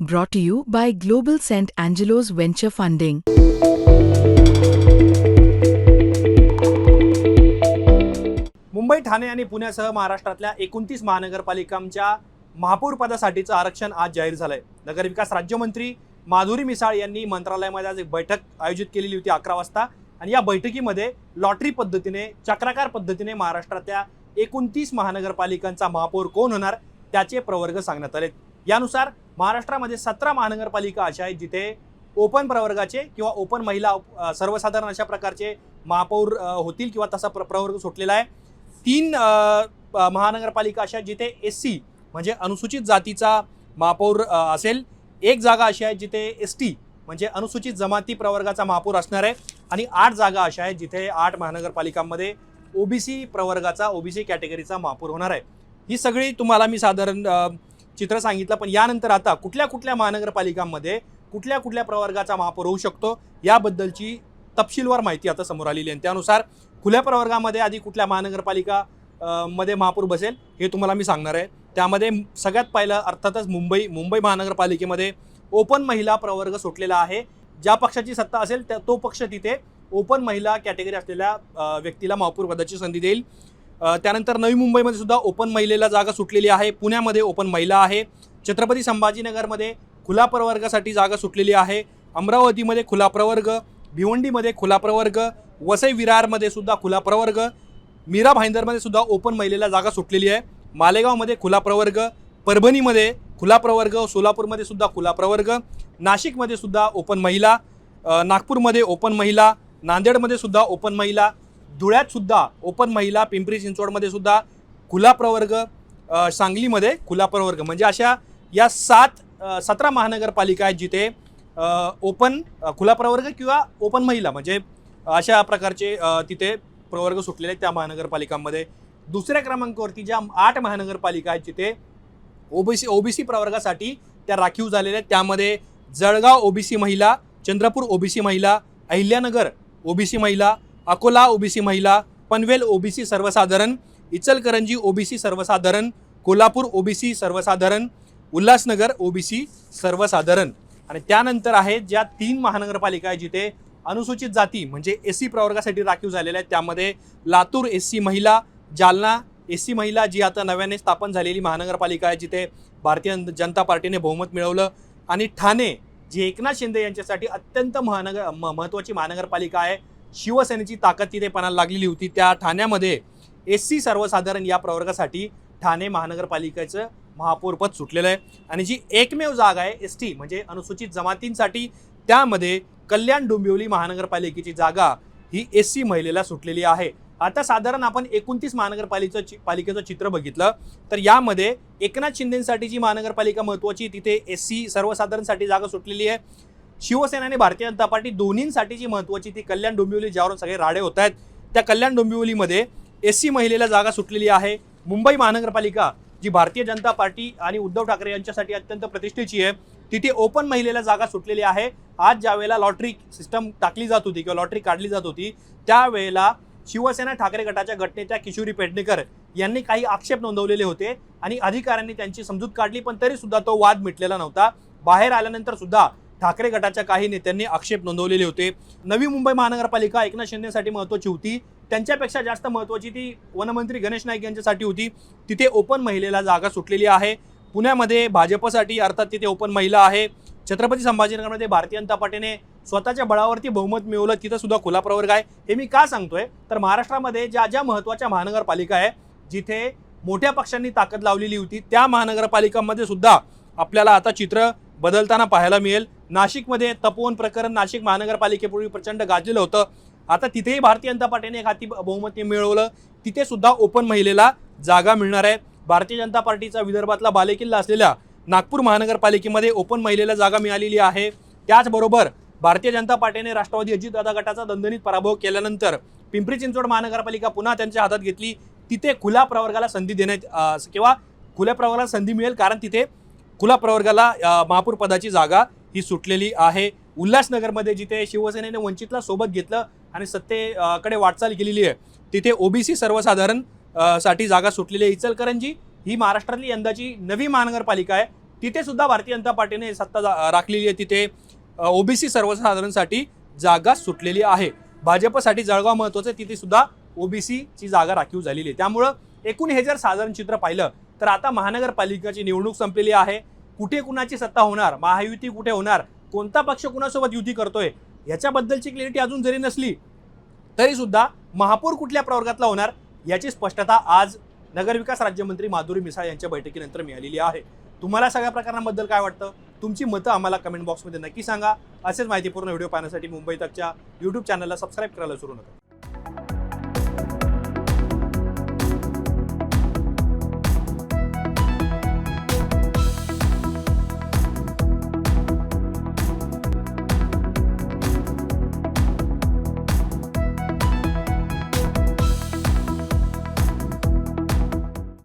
Brought to you by Global St. Angelo's Venture Funding. Mumbai, Thane आणि पुण्यासह महाराष्ट्रातल्या 29 महानगरपालिकांच्या महापौर पदासाठीचं आरक्षण आज जाहीर झालंय. नगरविकास राज्यमंत्री माधुरी मिसाळ यांनी मंत्रालयामध्ये आज एक बैठक आयोजित केलेली होती 11 वाजता आणि या बैठकीमध्ये लॉटरी पद्धतीने चक्राकार पद्धतीने महाराष्ट्रातल्या 29 महानगरपालिकांचा महापौर कोण होणार त्याचे प्रवर्ग सांगण्यात आले. यानुसार महाराष्ट्रामध्ये 17 महानगरपालिका अशा आहेत जिथे ओपन प्रवर्गाचे किंवा ओपन महिला सर्वसाधारण अशा प्रकारचे महापौर होतील किंवा तसा प्रवर्ग सुटलेला आहे. 3 महानगरपालिका अशा जिथे SC म्हणजे अनुसूचित जातीचा महापौर असेल. 1 जागा अशी आहे जिथे ST म्हणजे अनुसूचित जमाती प्रवर्गाचा महापौर असणार आहे आणि 8 जागा अशा आहेत जिथे 8 महानगरपालिकांमध्ये OBC प्रवर्गाचा OBC कॅटेगरीचा महापौर होणार आहे. ही सगळी तुम्हाला मी साधारण चित्र सांगितलं, पण यानंतर आता कुठल्या महानगरपालिकांमध्ये कुठल्या प्रवर्गाचा महापौर होऊ शकतो याबद्दलची तपशीलवार माहिती आता समोर आलेली आहे. त्यानुसार खुल्या प्रवर्गामध्ये आधी कुठल्या महानगरपालिका मध्ये महापौर बसेल हे तुम्हाला मी सांगणार आहे. त्यामध्ये सगळ्यात पहिलं अर्थातच मुंबई महानगरपालिकेमध्ये ओपन महिला प्रवर्ग सुटलेला आहे. ज्या पक्षाची सत्ता असेल तो पक्ष तिथे ओपन महिला कॅटेगरी असलेल्या व्यक्तीला महापौर पदाची संधी देईल. त्यानंतर नवी मुंबईमध्ये सुद्धा ओपन महिलेला जागा सुटलेली आहे. पुण्यामध्ये ओपन महिला आहे. छत्रपती संभाजीनगरमध्ये खुला प्रवर्गासाठी जागा सुटलेली आहे. अमरावतीमध्ये खुला प्रवर्ग, भिवंडीमध्ये खुला प्रवर्ग, वसई विरारमध्ये सुद्धा खुला प्रवर्ग, मीरा भाईंदरमध्ये सुद्धा ओपन महिलेला जागा सुटलेली आहे. मालेगावमध्ये खुला प्रवर्ग, परभणीमध्ये खुला प्रवर्ग, सोलापूरमध्ये सुद्धा खुला प्रवर्ग, नाशिकमध्ये सुद्धा ओपन महिला, नागपूरमध्ये ओपन महिला, नांदेडमध्ये सुद्धा ओपन महिला, धुळ्यात सुद्धा ओपन महिला, पिंपरी चिंचवडमध्ये सुद्धा खुला प्रवर्ग, सांगलीमध्ये खुला प्रवर्ग. म्हणजे अशा या 17 महानगरपालिका आहेत जिथे ओपन खुला प्रवर्ग किंवा ओपन महिला म्हणजे अशा प्रकारचे तिथे प्रवर्ग सुटलेले आहेत त्या महानगरपालिकांमध्ये. दुसऱ्या क्रमांकावरती ज्या 8 महानगरपालिका आहेत जिथे OBC प्रवर्गासाठी त्या राखीव झालेल्या आहेत. त्यामध्ये जळगाव OBC महिला, चंद्रपूर OBC महिला, अहिल्यानगर OBC महिला, अकोला OBC महिला, पनवेल OBC सर्वसाधारण, इचलकरंजी OBC सर्वसाधारण, कोल्हापूर OBC सर्वसाधारण, उल्हासनगर OBC सर्वसाधारण. आणि त्यानंतर आहेत ज्या 3 महानगरपालिका आहेत जिथे अनुसूचित जाती म्हणजे SC प्रवर्गासाठी राखीव झालेल्या आहेत. त्यामध्ये लातूर SC महिला, जालना SC महिला जी आता नव्याने स्थापन झालेली महानगरपालिका आहे जिथे भारतीय जनता पार्टीने बहुमत मिळवलं, आणि ठाणे जी एकनाथ शिंदे यांच्यासाठी अत्यंत महत्त्वाची महानगरपालिका आहे. शिवसेनेची ताकद तिथे पणाला लागलेली होती. त्या ठाण्यामध्ये SC सर्वसाधारण या प्रवर्गासाठी ठाणे महानगरपालिकेचं महापौरपद सुटलेलं आहे. आणि जी एकमेव जागा आहे ST म्हणजे अनुसूचित जमातींसाठी त्यामध्ये कल्याण डोंबिवली महानगरपालिकेची जागा ही SC महिलेला सुटलेली आहे. आता साधारण आपण 29 महानगरपालिकेचं चित्र बघितलं तर यामध्ये एकनाथ शिंदेसाठी जी महानगरपालिका महत्त्वाची तिथे SC सर्वसाधारणसाठी जागा सुटलेली आहे. शिवसेना आणि भारतीय जनता पार्टी दोन्हींसाठी जी महत्त्वाची ती कल्याण डोंबिवली ज्यावरून सगळे राडे होत आहेत त्या कल्याण डोंबिवलीमध्ये SC महिलेला जागा सुटलेली आहे. मुंबई महानगरपालिका जी भारतीय जनता पार्टी आणि उद्धव ठाकरे यांच्यासाठी अत्यंत प्रतिष्ठेची आहे तिथे ओपन महिलेला जागा सुटलेली आहे. आज ज्या वेळेला लॉटरी सिस्टम टाकली जात होती किंवा लॉटरी काढली जात होती त्यावेळेला शिवसेना ठाकरे गटाच्या गटनेत्या किशोरी पेडणेकर यांनी काही आक्षेप नोंदवलेले होते आणि अधिकाऱ्यांनी त्यांची समजूत काढली, पण तरी सुद्धा तो वाद मिटलेला नव्हता. बाहेर आल्यानंतर सुद्धा ठाकरे गटाच्या काही नेत्यांनी आक्षेप नोंदवलेले होते. नवी मुंबई महानगरपालिका एकनाथ शिंदेसाठी महत्त्वाची होती, त्यांच्यापेक्षा जास्त महत्त्वाची ती वनमंत्री गणेश नाईक यांच्यासाठी होती. तिथे ओपन महिलेला जागा सुटलेली आहे. पुण्यामध्ये भाजपसाठी अर्थात तिथे ओपन महिला आहे. छत्रपती संभाजीनगरमध्ये भारतीय जनता पार्टीने स्वतःच्या बळावरती बहुमत मिळवलं, तिथं सुद्धा खुला प्रवर्ग आहे. हे मी का सांगतोय तर महाराष्ट्रामध्ये ज्या महत्त्वाच्या महानगरपालिका आहे जिथे मोठ्या पक्षांनी ताकद लावलेली होती त्या महानगरपालिकांमध्ये सुद्धा आपल्याला आता चित्र बदलताना पाहायला मिळेल. नाशिकमध्ये तपोवन प्रकरण नाशिक महानगरपालिकेपूर्वी प्रचंड गाजलेलं होतं. आता तिथेही भारतीय जनता पार्टीने एक हाती बहुमत मिळवलं, तिथे सुद्धा ओपन महिलेला जागा मिळणार आहे. भारतीय जनता पार्टीचा विदर्भातला बालेकिल्ला असलेल्या नागपूर महानगरपालिकेमध्ये ओपन महिलेला जागा मिळालेली आहे. त्याचबरोबर भारतीय जनता पार्टीने राष्ट्रवादी अजितदादा गटाचा दणदणीत पराभव केल्यानंतर पिंपरी चिंचवड महानगरपालिका पुन्हा त्यांच्या हातात घेतली. तिथे खुल्या प्रवर्गाला संधी देण्यात किंवा खुल्या प्रवर्गाला संधी मिळेल कारण तिथे खुला प्रवर्गाला महापौर पदाची जागा ही सुटलेली आहे. उल्हासनगरमध्ये जिथे शिवसेनेने वंचितला सोबत घेतलं आणि सत्तेकडे वाटचाल केलेली आहे तिथे OBC सर्वसाधारण साठी जागा सुटलेली आहे. इचलकरंजी ही महाराष्ट्रातली यंदाची नवी महानगरपालिका आहे. तिथे सुद्धा भारतीय जनता पार्टीने सत्ता राखलेली आहे. तिथे ओबीसी सर्वसाधारणसाठी जागा सुटलेली आहे. भाजपसाठी जळगाव महत्त्वाचं आहे, तिथे सुद्धा ओबीसीची जागा राखीव झालेली आहे. त्यामुळं एकूण हे जर साधारण चित्र पाहिलं तर आता महानगरपालिकाची निवडणूक संपलेली आहे. कुठे कुणाची सत्ता होणार, महायुती कुठे होणार, कोणता पक्ष कुणासोबत युती करतोय याच्याबद्दलची क्लॅरिटी अजून जरी नसली तरी सुद्धा महापौर कुठल्या प्रवर्गातला होणार याची स्पष्टता आज नगरविकास राज्यमंत्री माधुरी मिसाळ यांच्या बैठकीनंतर मिळालेली आहे. तुम्हाला सगळ्या प्रकारांबद्दल काय वाटतं? तुमची मतं आम्हाला कमेंट बॉक्समध्ये नक्की सांगा. असेच माहितीपूर्ण व्हिडिओ पाहण्यासाठी मुंबई तकच्या यूट्यूब चॅनलला सबस्क्राईब करायला विसरू नका.